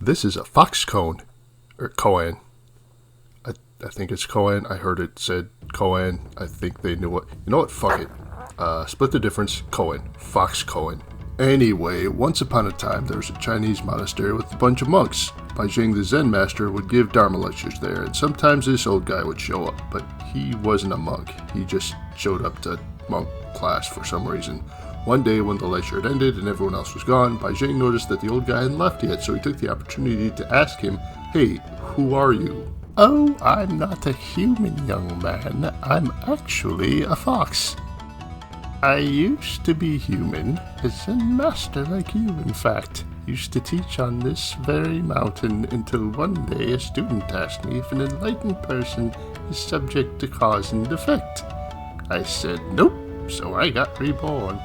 This is a fox cone, or koan. I think it's koan. I heard it said koan. I think they knew it. You know what? Fuck it. Split the difference. Koan. Fox koan. Anyway, once upon a time, there was a Chinese monastery with a bunch of monks. Baizhang the Zen master would give Dharma lectures there, and sometimes this old guy would show up, but he wasn't a monk. He just showed up to monk class for some reason. One day, when the lecture had ended and everyone else was gone, Baizhang noticed that the old guy hadn't left yet, so he took the opportunity to ask him, "Hey, who are you?" "Oh, I'm not a human, young man. I'm actually a fox. I used to be human, a Zen master like you, in fact. Used to teach on this very mountain until one day a student asked me if an enlightened person is subject to cause and effect. I said nope, so I got reborn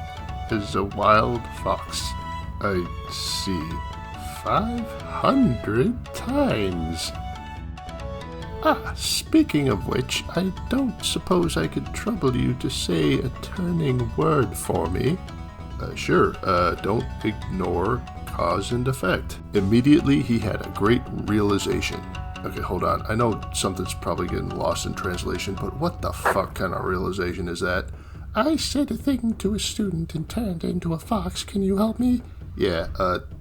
as a wild fox." "I see. 500 times. Speaking of which, I don't suppose I could trouble you to say a turning word for me?" Sure. Don't ignore cause and effect." Immediately, he had a great realization. Okay, hold on. I know something's probably getting lost in translation, but what the fuck kind of realization is that? "I said a thing to a student and turned into a fox. Can you help me?" "Yeah,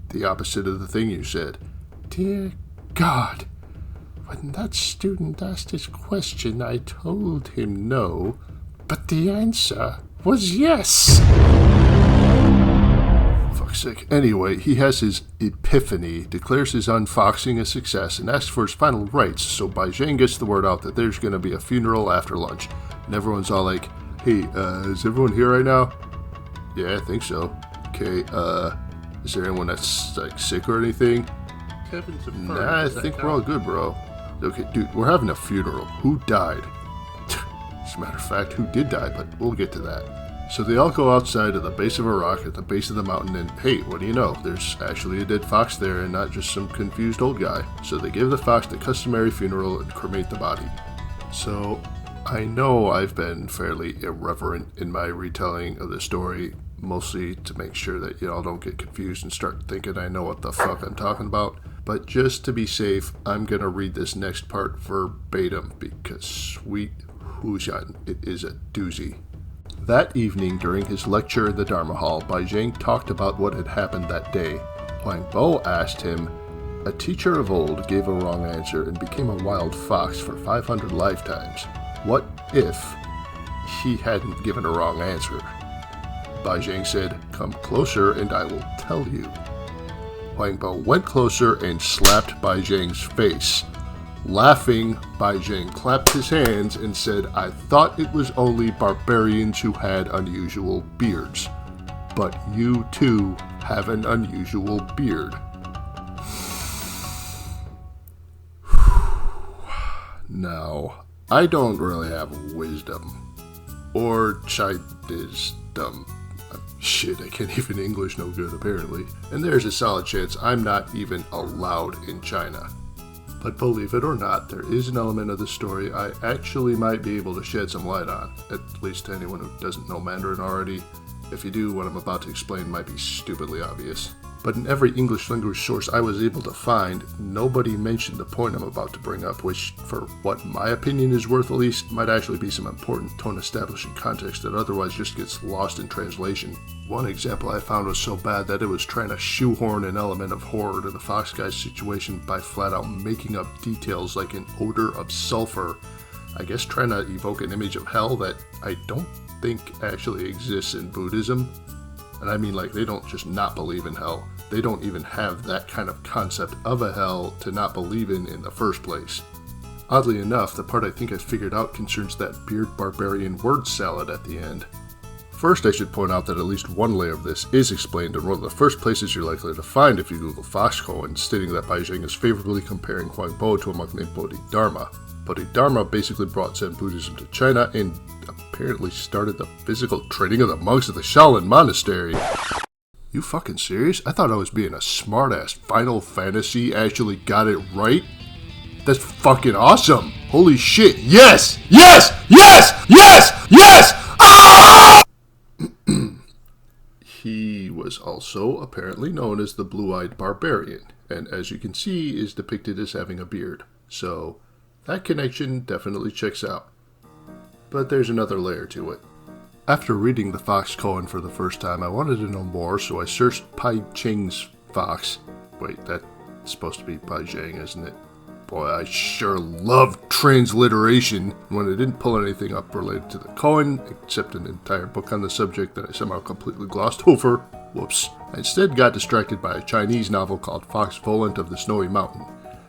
the opposite of the thing you said." "Dear God. When that student asked his question, I told him no, but the answer was yes." Fuck's sake. Anyway, he has his epiphany, declares his unfoxing a success, and asks for his final rites, so Baizhang gets the word out that there's going to be a funeral after lunch. And everyone's all like, "Hey, is everyone here right now?" "Yeah, I think so." "Okay, is there anyone that's, like, sick or anything?" "Nah, I think we're all good, bro." "Okay, dude, we're having a funeral. Who died?" As a matter of fact, who did die, but we'll get to that. So they all go outside to the base of a rock at the base of the mountain, and hey, what do you know? There's actually a dead fox there and not just some confused old guy. So they give the fox the customary funeral and cremate the body. So I know I've been fairly irreverent in my retelling of the story, mostly to make sure that y'all don't get confused and start thinking I know what the fuck I'm talking about. But just to be safe, I'm going to read this next part verbatim because sweet Hujan, it is a doozy. That evening during his lecture in the Dharma Hall, Baizhang talked about what had happened that day. Huang Bo asked him, "A teacher of old gave a wrong answer and became a wild fox for 500 lifetimes. What if he hadn't given a wrong answer?" Baizhang said, "Come closer and I will tell you." Huang Bo went closer and slapped Baizhang's face. Laughing, Baizhang clapped his hands and said, "I thought it was only barbarians who had unusual beards. But you too have an unusual beard." Now, I don't really have wisdom. Or chidisdom. Shit, I can't even English no good, apparently. And there's a solid chance I'm not even allowed in China. But believe it or not, there is an element of the story I actually might be able to shed some light on, at least to anyone who doesn't know Mandarin already. If you do, what I'm about to explain might be stupidly obvious. But in every English language source I was able to find, nobody mentioned the point I'm about to bring up, which, for what my opinion is worth at least, might actually be some important tone-establishing context that otherwise just gets lost in translation. One example I found was so bad that it was trying to shoehorn an element of horror to the fox guy's situation by flat-out making up details like an odor of sulfur, I guess trying to evoke an image of hell that I don't think actually exists in Buddhism. And I mean, like, they don't just not believe in hell. They don't even have that kind of concept of a hell to not believe in the first place. Oddly enough, the part I think I figured out concerns that beard barbarian word salad at the end. First, I should point out that at least one layer of this is explained in one of the first places you're likely to find if you Google Foxkoan, stating that Baizhang is favorably comparing Huang Bo to a monk named Bodhidharma. Bodhidharma basically brought Zen Buddhism to China and apparently started the physical training of the monks at the Shaolin Monastery. You fucking serious? I thought I was being a smartass. Final Fantasy actually got it right? That's fucking awesome! Holy shit, yes! Yes! Yes! Yes! Yes! Ah! He was also apparently known as the Blue-Eyed Barbarian, and as you can see is depicted as having a beard. So that connection definitely checks out. But there's another layer to it. After reading the fox koan for the first time, I wanted to know more, so I searched Pai Cheng's fox. Wait, that's supposed to be Pai Zhang, isn't it? Boy, I sure love transliteration. When I didn't pull anything up related to the koan, except an entire book on the subject that I somehow completely glossed over. Whoops. I instead got distracted by a Chinese novel called Fox Volant of the Snowy Mountain.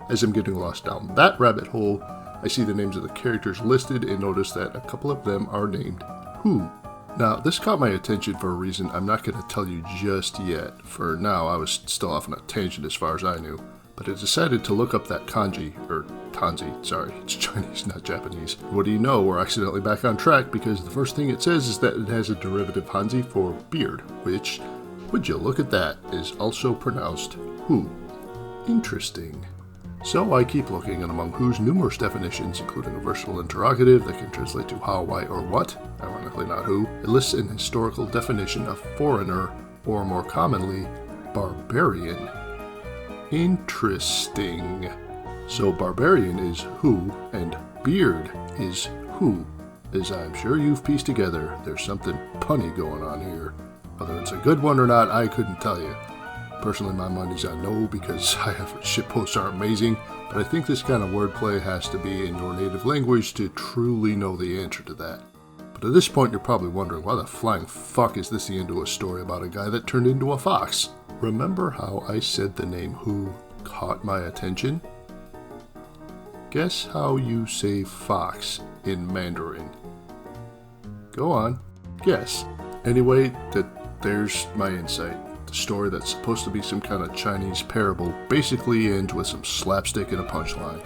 As I'm getting lost down that rabbit hole, I see the names of the characters listed and notice that a couple of them are named Who. Now, this caught my attention for a reason I'm not going to tell you just yet. For now, I was still off on a tangent as far as I knew. But I decided to look up that kanji, or kanji, sorry, it's Chinese, not Japanese. What do you know, we're accidentally back on track because the first thing it says is that it has a derivative Hanzi for beard, which, would you look at that, is also pronounced Hu. Interesting. So I keep looking, and among Who's numerous definitions, including a versatile interrogative that can translate to how, why, or what, ironically not who, it lists an historical definition of foreigner, or more commonly, barbarian. Interesting. So barbarian is Who, and beard is Who. As I'm sure you've pieced together, there's something punny going on here. Whether it's a good one or not, I couldn't tell you. Personally, my money's on no, because shitposts are amazing, but I think this kind of wordplay has to be in your native language to truly know the answer to that. But at this point, you're probably wondering, why the flying fuck is this the end of a story about a guy that turned into a fox? Remember how I said the name Who caught my attention? Guess how you say fox in Mandarin? Go on, guess. Anyway, there's my insight. The story that's supposed to be some kind of Chinese parable basically ends with some slapstick and a punchline.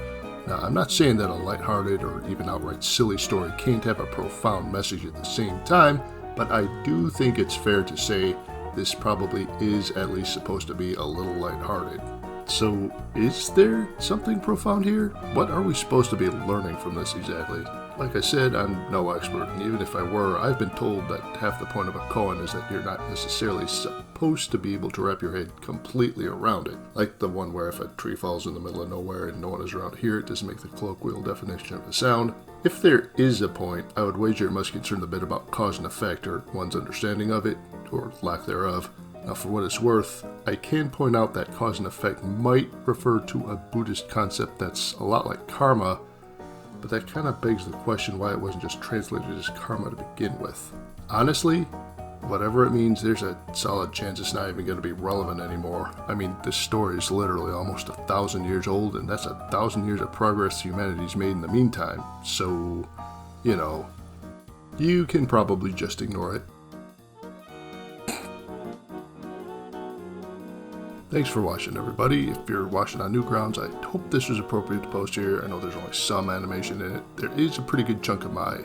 Now, I'm not saying that a lighthearted or even outright silly story can't have a profound message at the same time, but I do think it's fair to say this probably is at least supposed to be a little lighthearted. So, is there something profound here? What are we supposed to be learning from this exactly? Like I said, I'm no expert, and even if I were, I've been told that half the point of a koan is that you're not necessarily supposed to be able to wrap your head completely around it. Like the one where if a tree falls in the middle of nowhere and no one is around to hear it, doesn't make the colloquial definition of the sound. If there is a point, I would wager it must concern a bit about cause and effect, or one's understanding of it, or lack thereof. Now, for what it's worth, I can point out that cause and effect might refer to a Buddhist concept that's a lot like karma, but that kind of begs the question why it wasn't just translated as karma to begin with. Honestly, whatever it means, there's a solid chance it's not even going to be relevant anymore. I mean, this story is literally almost 1,000 years old, and that's 1,000 years of progress humanity's made in the meantime. So, you can probably just ignore it. Thanks for watching, everybody. If you're watching on Newgrounds, I hope this was appropriate to post here. I know there's only some animation in it. There is a pretty good chunk of my,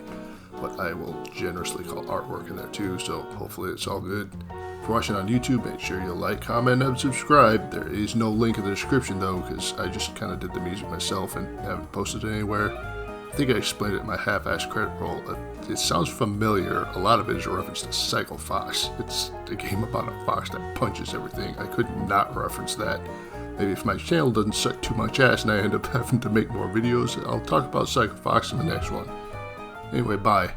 what I will generously call artwork in there too, so hopefully it's all good. If you're watching on YouTube, make sure you like, comment, and subscribe. There is no link in the description though, because I just kind of did the music myself and haven't posted it anywhere. I think I explained it in my half-assed credit roll. It sounds familiar. A lot of it is a reference to Psycho Fox. It's a game about a fox that punches everything. I could not reference that. Maybe if my channel doesn't suck too much ass and I end up having to make more videos, I'll talk about Psycho Fox in the next one. Anyway, bye.